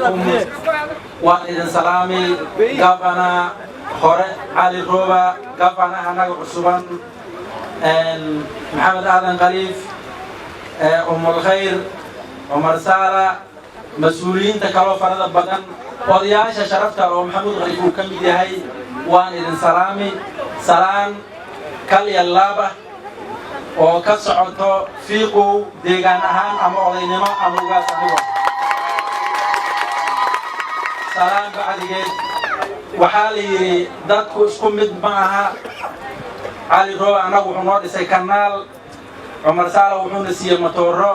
عليكم وإذن سلامي قفنا خورة علي روبا قفنا أنا عصبان محمد آدم غريف أم الخير عمر سارة مسؤولين تكلوا فرد بدن odayaasha sharafta oo maxamuud qariib uu ka mid yahay waan idin salaami salaan kal yalaaba oo ka socoto fiiqow deegaan ahaan ama odaynimo ama ugaas anigo salaan bacdigeed waxaa la yidhi dadku isku mid ma aha cali rooba anagu wuxuu noo dhisay kanaal cumar saala wuxuuna siiyey matooro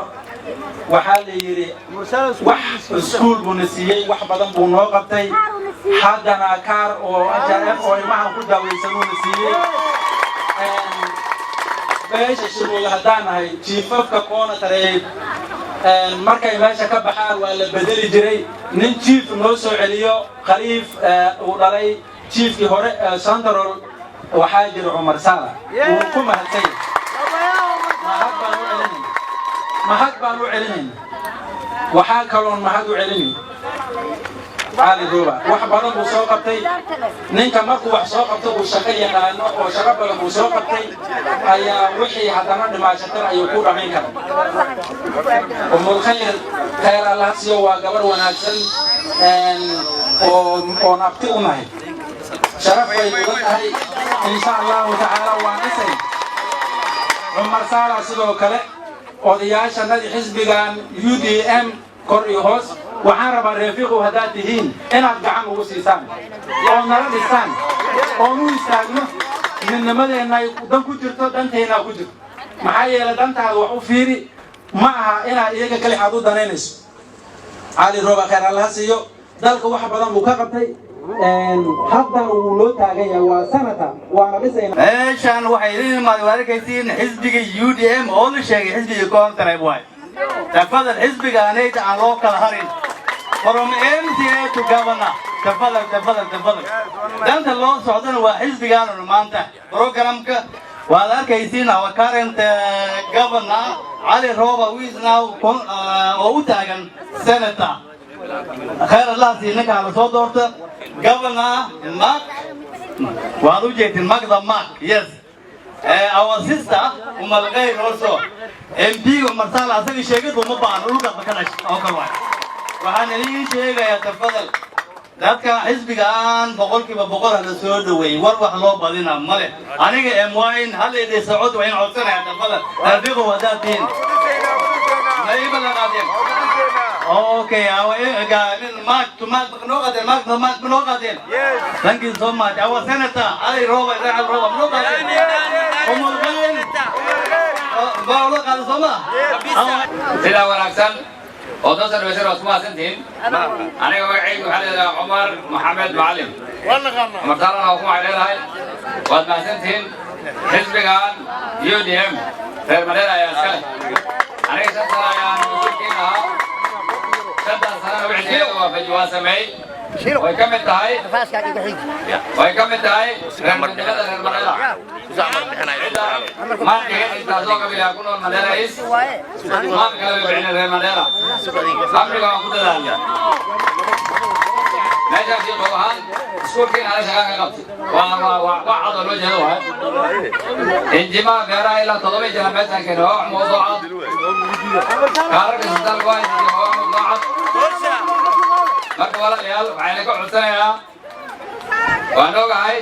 waxaa la yidhi wax iskuul buu na siiyey wax badan buu noo qabtay haddana kaar oo ajaa'ib oo ilmahan ku daawaysanuu na siiyey beesha shirooga haddaan nahay jiifafka koona tareeyd markay meesha ka baxaan waa la bedeli jiray nin jiif noo soo celiyo khaliif uu dhalay jiifkii hore santarol waxaa jira cumar saala wuu ku mahadsay mahad baan u celinayn waxaa kaloon mahad u celinayn cali rooba wax badan buu soo qabtay ninka markuu wax soo qabto uu shaqo yaqaano oo shaqo badan buu soo qabtay ayaa wixii haddana dhimaashatan ayuu ku dhamayn kara umul khayr khayr allah siiyo waa gabar wanaagsan oo nabti u nahay sharaf bay uga tahay insha allahu tacaala waan dhisay cumar saala sidoo kale odayaashanadii xisbigan UDM kor iyo hoos waxaan rabaa reefiqow haddaad tihiin inaad gacan ugu siisaan oo nala dhistaan oo nu istaagno midnimadeenna ay dan ku jirto danteennaa ku jirto maxaa yeelay dantaada wax u fiiri ma aha inaad iyaga kali aad u danaynayso cali rooba khayr allaha siiyo dalka wax badan buu ka qabtay haddana wuu loo taagan yahay waa sanata waana dhisayna meeshaan waxay idin imaadeen waad arkaysiin xisbiga UDM oo la sheegay xisbiga koontareeb waay tafadal xisbiga aanayda aan loo kala harin from MCA to governor tafadal danta loo socdana waa xisbigaan maanta programka waad arkaysiin our current governor Ali Roba who is now oo u taagan senator خير الله سينك على صوت governor Mark وهذا جيت Mark the Mark yes our sister ومالغير also MP ومرسال عسكري شيء وما بانو لقى بكناش أو كلام وهذا اللي شيء يا تفضل ذاتك حزب كان بقول كيف بقول هذا سود وين وروح الله بعدين ماله أنا كأموين هل إذا سعود وين عطنا يا تفضل هذا هو ذاتين ما يبغى قادم Okay, our Mark to Mark Nogaden, Mark Nogaden. Yes. Thank you so much. Our Senator, Ali Roba, Nogaden. سيدا ونكسل وتصل بشر واسماء سنتين أنا وعيد وحلل عمر محمد معلم ومختارنا وكم عليها واسماء سنتين حزب كان UDM في المدينة يا أسكال أنا شخصا يا مسكينها شدة سنة وعدين وفي جواز معي ويكمل تهاي رمضان ما كان تازوك بلا كونو مدرسة ما كان بيعنا رمضان أمريكا كده داليا نجا في قوان سكول كين على شغال كقبض وعض الوجه هو إنجما غيره إلا تضمي جنبات كده هو موضوعات كارك استال وايد هو موضوعات marka wala yaal waxaan ka codsanayaa waan ogahay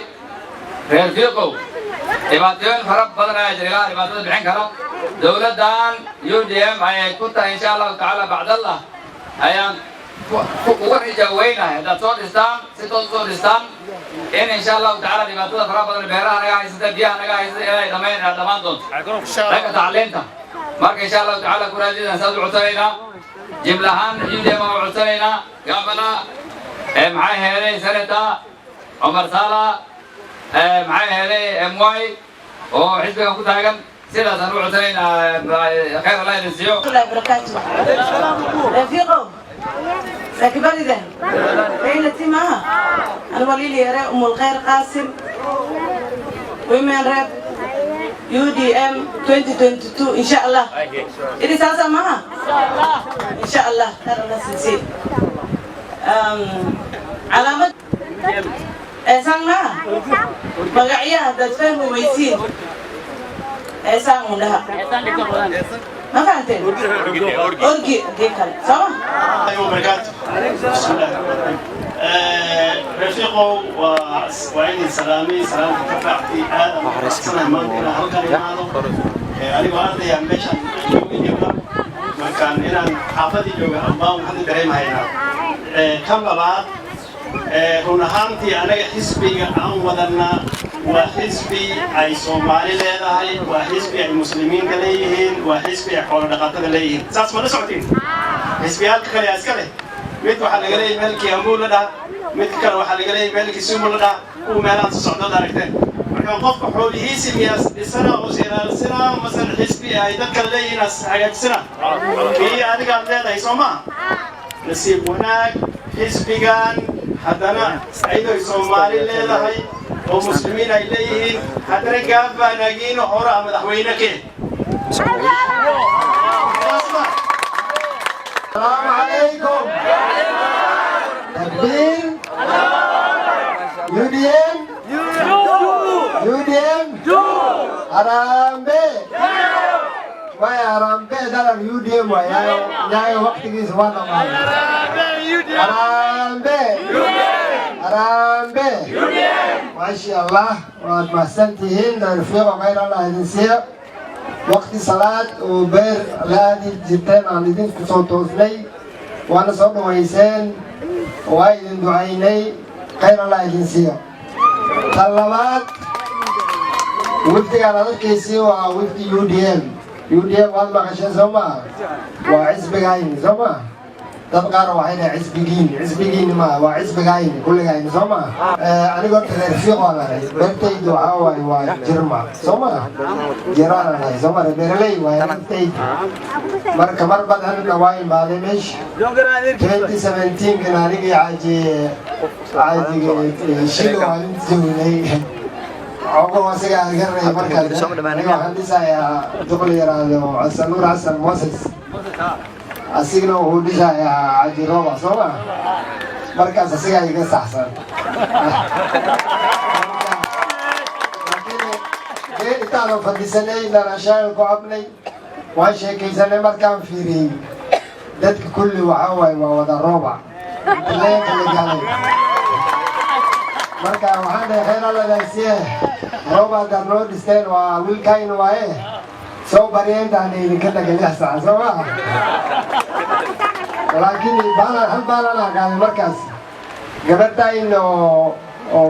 reer fiiqow dhibaatooyin fara badan ayaa jira ilaa dhibaatada bixin kara dowladdan UDM ayay ku tahay insha allahu tacaala bacdallah ayaan uga rajaweynahay haddaad soo dhistaan si toos soo dhistaan in insha allahu tacaala dhibaatada fara badan beeraha naga haysata biyaha naga haysata inay dhammaan doonto dhanka tacliinta marka insha allahu tacaala kuraadidan saad u codsanaynaa جملهان يدي ما عسلنا قبنا معي هذي سنة عمر سالة معي هذي MY وحزبنا كنت هاجم سيدا سنروح عسلنا خير الله ينسيه. الله بركاته. رفيقه سكبر إذا أين تيمها أنا ولي لي أم الخير قاسم women rep UDM 2022 إن شاء الله. إذا سأسمعها إن شاء الله ترى نسنسي علامة سانغنا مقعيا تتفهم ويسين سانغ لها ما فهمتين أورجي كذا سوا أيوة بركاته بسم الله رفيقه وعيني سلامي سلام كفاعتي هذا أحسن ما كنا هلكا يمانو أنا وأنا يا مشان ما كان هنا حافظي جوا الله وحد دريم هنا كم بعد هنا هانتي أنا حسبي عن وضعنا وحسبي أي سومالي لهاي وحسبي المسلمين كليهن وحسبي حول دقات كليهن ساس ما نسعتين حسبي هالكلي أسكله ميت وحنا قلي ملك يقول لنا ميت كان وحنا قلي ملك يسوم لنا ومالان تصعدوا داركتين markaan qofka xoolihiisa miyaas dhisana oo siraalsina masal xisbi ay dadka leeyihiin hagaajisana kii adiga aad leedahay soo maa nasiib wanaag xisbigan haddana ayadoo Soomaali leedahay oo muslimiin ay leeyihiin haddana gaabanagiina hore madaxweyne kee السلام عليكم تكبير UDM Arambe Waya Arambe dalam UDM waya nyai waktu ini semua nama Arambe Masya Allah wa masantihin dari fiqh khairan Indonesia waktu salat uber ladi jiten alidin kusontosnay wana soo dhawayseen waa idin ducaynay khayran Indonesia talabaad wafdigaan adalkiisii waa wafdi UDM waad maqasheen soo maa waa xisbigayni soo maa dad qaar waxay dhahay xisbigiini maa waa xisbigayni kulligayni soo maa anigoo reer fiiq waan ahay beertaydu waxaa waaye waa jirma soo maa jiraan ahay soo maa beeraley waaye beertaydu marka mar badan waa imaaday meesha 2017 kan anigii caajigii shil waan joognay عقوب واسقة القرية مركز أنا هندسة يا دخل يرادو نور حسن موسس أسيقنا وهندسة يا عجي روبا صوبا مركز أسيقة يقص أحسن لكن إتعلم فندسني لنا شايل قعبني واشي كيساني مركان فيري دادك كل وحاوي ووضع روبا اللي قالي marka waxaan dhahay khayr alla gaarsiiye rooba darnoo dhisteen waa wiilkayna waaye soo baryeentaana idinka dhagalixsaan soo maaha laakiin hal baalan aqaaday markaas gabadhayn oo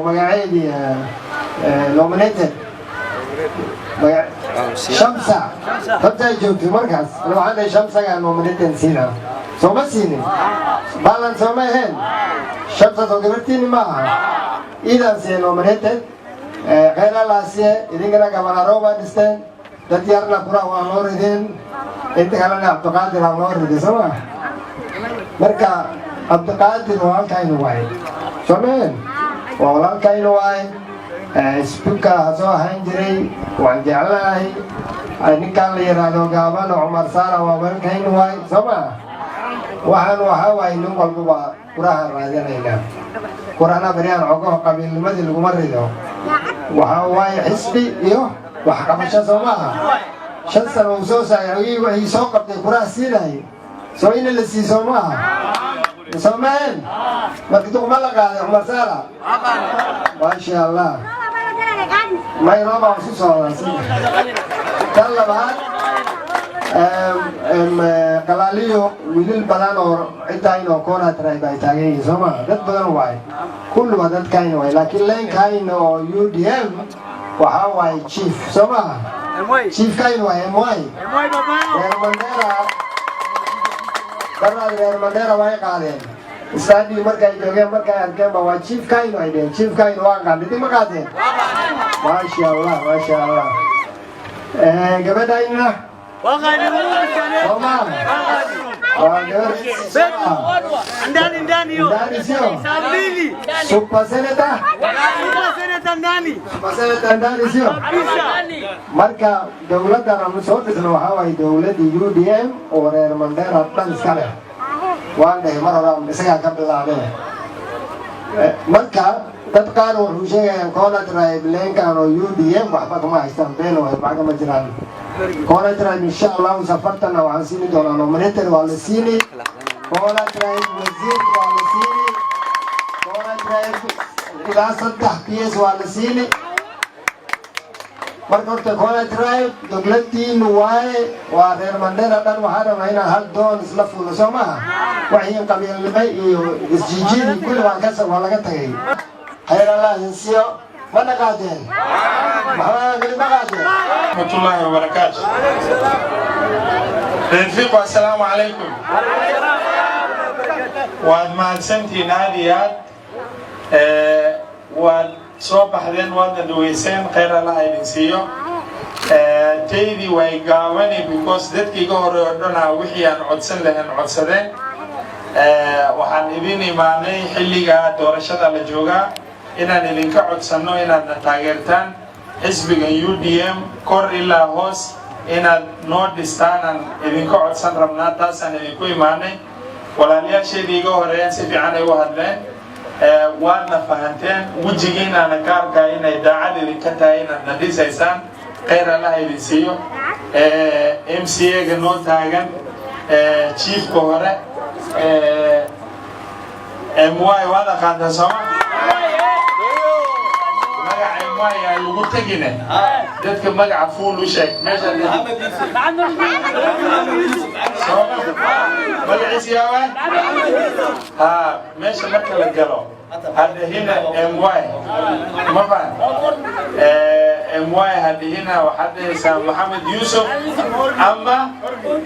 magaceedii nominated shamsa ay joogtay markaas waxaan dhahay shamsaga nominated siina soo ma siinin baalan soo ma ahayn shamsa soo gabartiini maaha إذا سينومنيتد غير لاسية إذا كنا كمان روبا دستن تديارنا كرا وانوردين إنت كلامنا عبد القادر وانوردين سما مركا عبد القادر وان كاين واي سمين وان كاين واي سبكا هسوا هنجري وان جعلناه نكال يرادو قابان عمر سارة وان كاين واي سما وحن وحواي نقول بوا كرا راجعنا قرآن بريان عقوه قبل المدى الممرده وهواي حسبي إيوه وحكم الشاسوماها شاسا ومسوسا يعني وهي سوقت القرآن سيناي سوين اللي سيسوماها سومين ما كتوك ملقا يا عمر سارة ما شاء الله ما ينوم عصوصا ولا سينا تلا بعد قلاليو ويل بدن اور عداين او كونا تراي باي تاغي سما دد بدن واي كل بدن كاين واي لكن لين كاين او UDM waxa waay chief soma chief kain waay moy baba reer mandera waay qaadeen istaadi markay joogeen markay arkeen waa chief kain waay de chief kain waan qaadeen ma qaadeen ma sha Allah gabadhayna ndani sio super senator ndani sio marka dawladda aan soo dhisno waxa way dawladda UDM oo reer Mandera dhan iska leh waan dhahay mar hore isagaa ka bilaabeen marka dad qaar wuxuu sheegayaan Kona Tribe leenkan oo UDM waxba kuma haystaan been oo waxba kama jiraan Kona Tribe insha Allah safartana waxaan siin doonaa nominator waa la siini Kona Tribe wasiir waa la siini Kona Tribe ilaa 3 PS waa la siini marka horta Kona Tribe dowladdiinu waaye waa reer Mandera dhan waxaa rabaa inaan hal doon isla fuulo soo maaha waxii qabiilnimay iyo isjijiidi kulli waa laga tagay خير الله ينسيه ما نقادين محمد ما قادين ورحمة الله وبركاته رفيق السلام عليكم واد ما سنتي ناديات واد صباح ذن واد دويسين خير الله ينسيه تيدي ويقاوني because dadkii ka hore oo dhan wixii aan codsan lahayn codsadeen waxaan idin imaanay xilliga doorashada la joogaa inaan idinka codsanno inaad taageertaan xisbiga UDM kor ilaa hoos inaad noo dhistaan aan idinka codsan rabnaa taasaan idinku imaanay walaalayaasheedii iga horeeyeen si fiican ay u hadleen waadna fahanteen wejigiinaana ka arkaa inay daacad idinka tahay inaad na dhisaysaan khayr allah idin siiyo MCA-ga noo taagan chiefka hore MY waad aqaantaa sooma magaca lagu tagine dadka magaca fuul u sheeg meesha magaciisa yaawaan meesha marka la galo hadhihina MY ma fahan MY hadhihina waxaad dhahaysaa Maxamed Yuusuf ama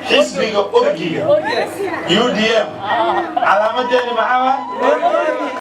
xisbiga orgiga UDM calaamadeeni maxaa